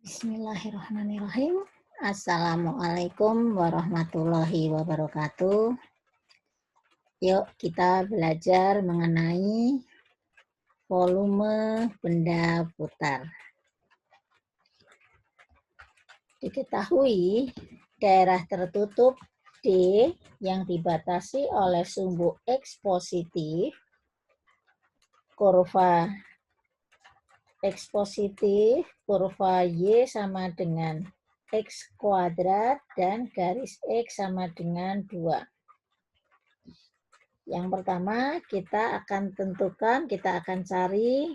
Bismillahirrahmanirrahim. Assalamualaikum warahmatullahi wabarakatuh. Yuk kita belajar mengenai volume benda putar. Diketahui daerah tertutup D yang dibatasi oleh sumbu X positif, kurva X positif, kurva Y sama dengan X kuadrat dan garis X sama dengan 2. Yang pertama kita akan tentukan, kita akan cari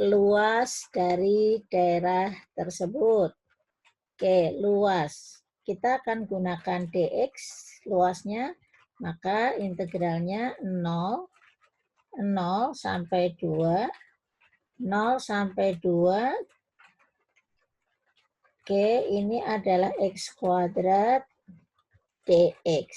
luas dari daerah tersebut. Oke, luas. Kita akan gunakan dx luasnya, maka integralnya 0 sampai 2. 0 sampai 2. Oke, ini adalah X kuadrat dx.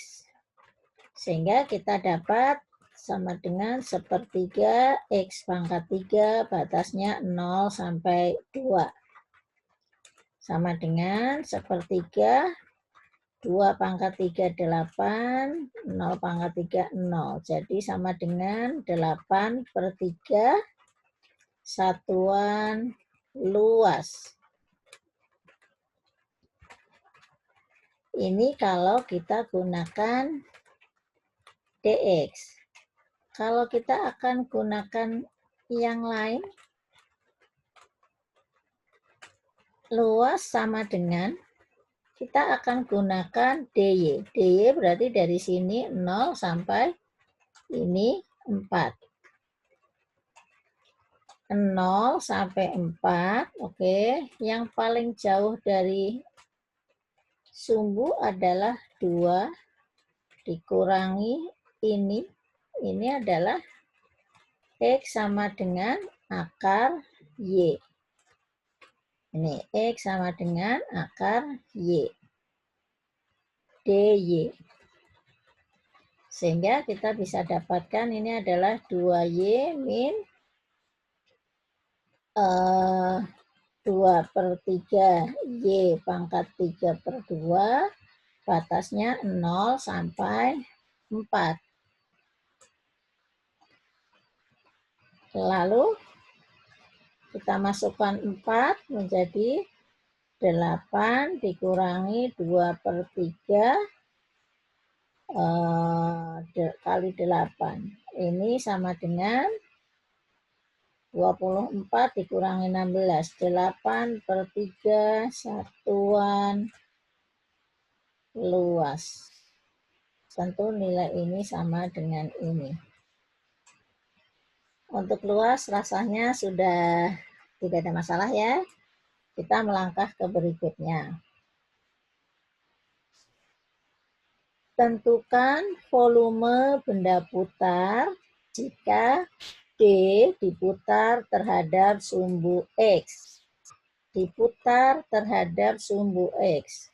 Sehingga kita dapat sama dengan sepertiga X pangkat 3 batasnya 0 sampai 2. Sama dengan sepertiga 2 pangkat 3 8, 0 pangkat 3 0. Jadi sama dengan 8/3 satuan luas. Ini kalau kita gunakan dx. Kalau kita akan gunakan yang lain, luas sama dengan, kita akan gunakan dy. dy berarti dari sini 0 sampai ini 4. 0 sampai 4, oke. Yang paling jauh dari sumbu adalah 2 dikurangi ini adalah X sama dengan akar Y. Ini X sama dengan akar Y. dy. Sehingga kita bisa dapatkan ini adalah 2Y min 2/3 Y pangkat 3/2, batasnya 0 sampai 4. Lalu kita masukkan 4 menjadi 8 dikurangi 2/3 kali 8. Ini sama dengan 24 dikurangi 16. 8/3 satuan luas. Tentu nilai ini sama dengan ini. Untuk luas rasanya sudah tidak ada masalah ya. Kita melangkah ke berikutnya. Tentukan volume benda putar jika D diputar terhadap sumbu X. Diputar terhadap sumbu X.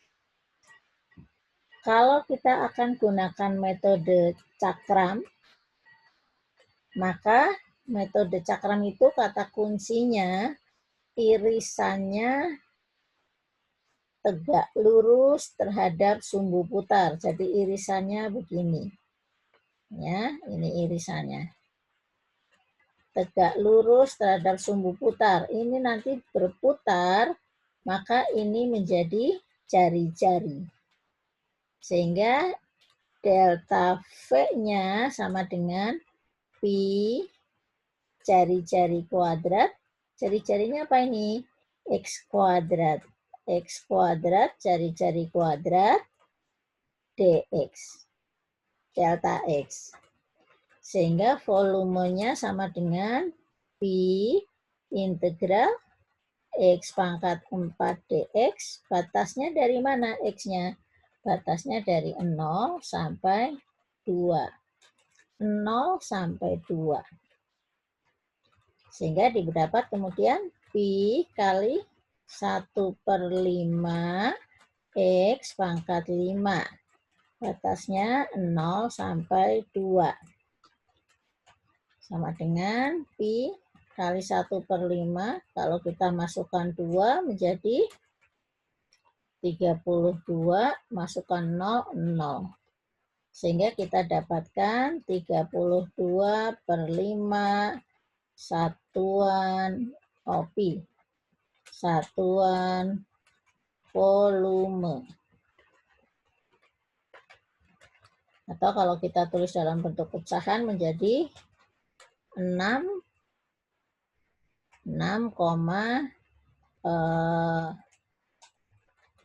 Kalau kita akan gunakan metode cakram, maka metode cakram itu kata kuncinya irisannya tegak lurus terhadap sumbu putar. Jadi irisannya begini. Ya, ini irisannya. Tegak lurus terhadap sumbu putar. Ini nanti berputar, maka ini menjadi jari-jari. Sehingga delta V-nya sama dengan pi jari-jari kuadrat. Jari-jarinya apa ini? X kuadrat. X kuadrat jari-jari kuadrat dx. Delta X. Sehingga volumenya sama dengan pi integral X pangkat 4 dx. Batasnya dari mana X-nya? Batasnya dari 0 sampai 2. 0 sampai 2. Sehingga didapat kemudian pi kali 1/5 X pangkat 5. Batasnya 0 sampai 2. Sama dengan pi kali 1/5. Kalau kita masukkan 2 menjadi 32, masukkan 0, 0. Sehingga kita dapatkan 32/5 satuan pi, satuan volume. Atau kalau kita tulis dalam bentuk pecahan menjadi 6,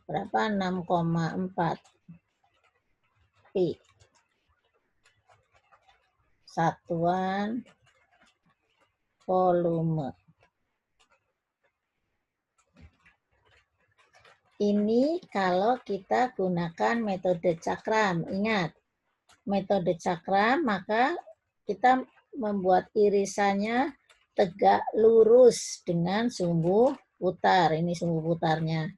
berapa? 6,4 pi. Satuan volume. Ini kalau kita gunakan metode cakram. Ingat, metode cakram maka kita membuat irisannya tegak lurus dengan sumbu putar. Ini sumbu putarnya.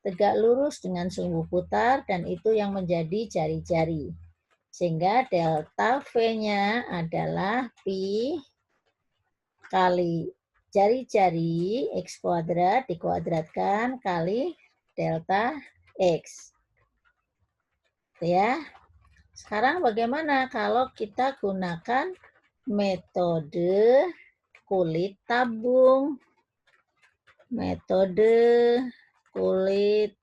Tegak lurus dengan sumbu putar dan itu yang menjadi jari-jari. Sehingga delta V-nya adalah pi kali jari-jari X kuadrat dikuadratkan kali delta X. Ya. Sekarang bagaimana kalau kita gunakan metode kulit tabung? Metode kulit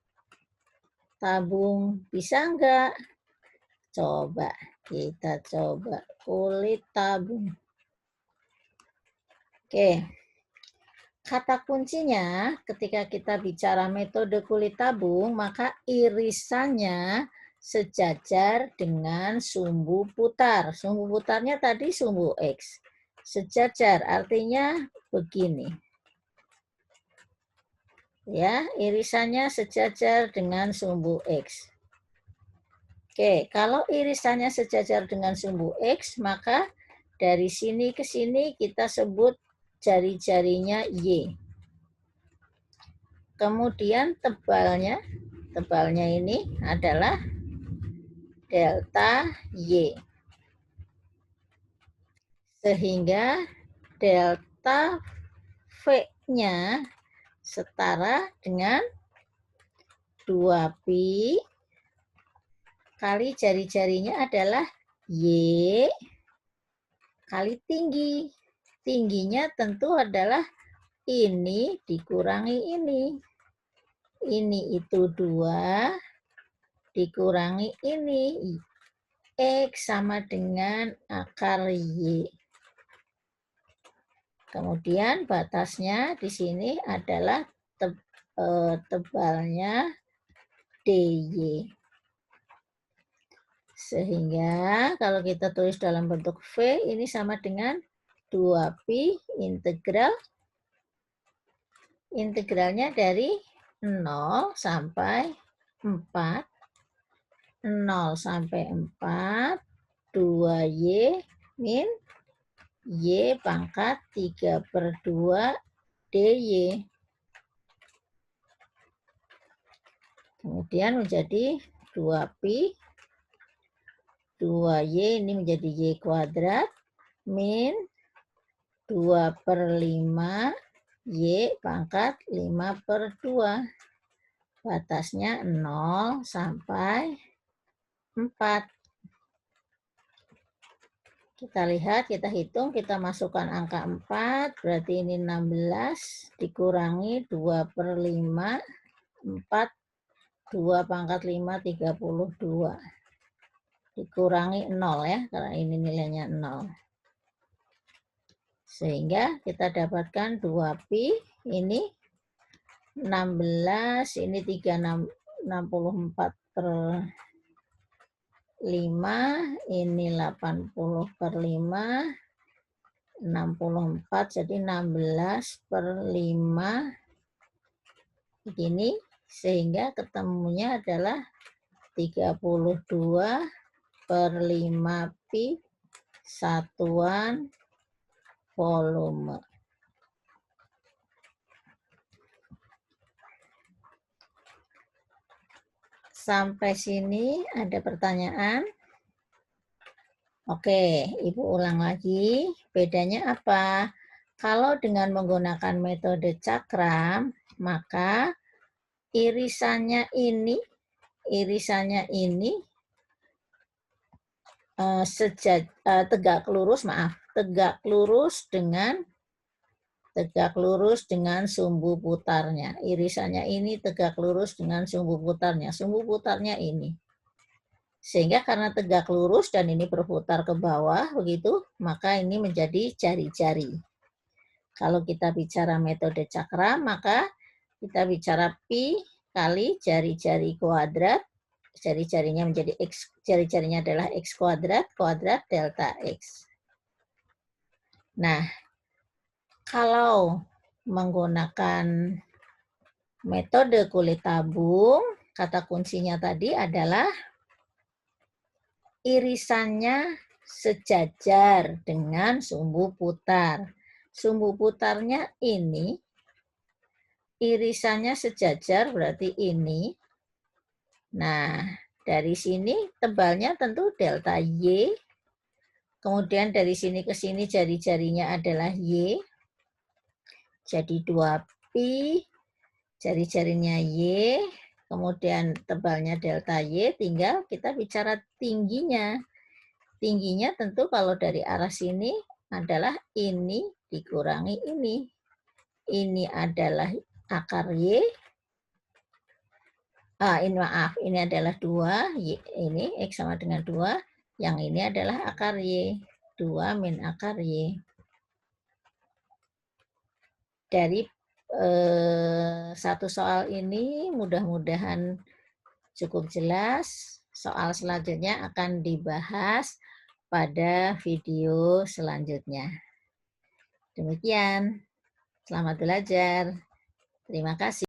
tabung bisa enggak? Coba, kita coba kulit tabung. Oke, kata kuncinya ketika kita bicara metode kulit tabung, maka irisannya sejajar dengan sumbu putar. Sumbu putarnya tadi sumbu X. Sejajar artinya begini. Ya, irisannya sejajar dengan sumbu X. Oke, kalau irisannya sejajar dengan sumbu X, maka dari sini ke sini kita sebut jari-jarinya Y. Kemudian tebalnya ini adalah delta Y. Sehingga delta V-nya setara dengan 2pi kali jari-jarinya adalah Y kali tinggi. Tingginya tentu adalah ini dikurangi ini. Ini itu 2 dikurangi ini. X sama dengan akar Y. Kemudian batasnya di sini adalah tebalnya DY. Sehingga kalau kita tulis dalam bentuk V, ini sama dengan 2pi integralnya dari 0 sampai 4. 0 sampai 4, 2Y min Y pangkat 3/2 DY. Kemudian menjadi 2pi 2Y ini menjadi Y kuadrat min 2/5 Y pangkat 5/2. Batasnya 0 sampai 4. Kita lihat, kita hitung, kita masukkan angka 4, berarti ini 16 dikurangi 2/5, 4, 2 pangkat 5, 32. Dikurangi 0 ya, karena ini nilainya 0. Sehingga kita dapatkan 2pi, ini 16, ini 364/5, ini 80/5, 64, jadi 16/5, begini, sehingga ketemunya adalah 32/5 pi satuan volume. Sampai sini ada pertanyaan? Oke, Ibu ulang lagi. Bedanya apa? Kalau dengan menggunakan metode cakram, maka irisannya ini tegak lurus dengan sumbu putarnya. Irisannya ini tegak lurus dengan sumbu putarnya. Sumbu putarnya ini. Sehingga karena tegak lurus dan ini berputar ke bawah, begitu, maka ini menjadi jari-jari. Kalau kita bicara metode cakra, maka kita bicara pi kali jari-jari kuadrat. Jari-jarinya menjadi X, jari-jarinya adalah X kuadrat delta X. Nah, kalau menggunakan metode kulit tabung, kata kuncinya tadi adalah irisannya sejajar dengan sumbu putar. Sumbu putarnya ini, irisannya sejajar berarti ini. Nah, dari sini tebalnya tentu delta Y. Kemudian dari sini ke sini jari-jarinya adalah Y. Jadi 2pi, jari-jarinya Y. Kemudian tebalnya delta Y, tinggal kita bicara tingginya. Tingginya tentu kalau dari arah sini adalah ini dikurangi ini. Ini adalah akar Y. Ini adalah 2, ini X sama dengan 2. Yang ini adalah akar Y. 2 min akar Y. Dari satu soal ini mudah-mudahan cukup jelas. Soal selanjutnya akan dibahas pada video selanjutnya. Demikian, selamat belajar. Terima kasih.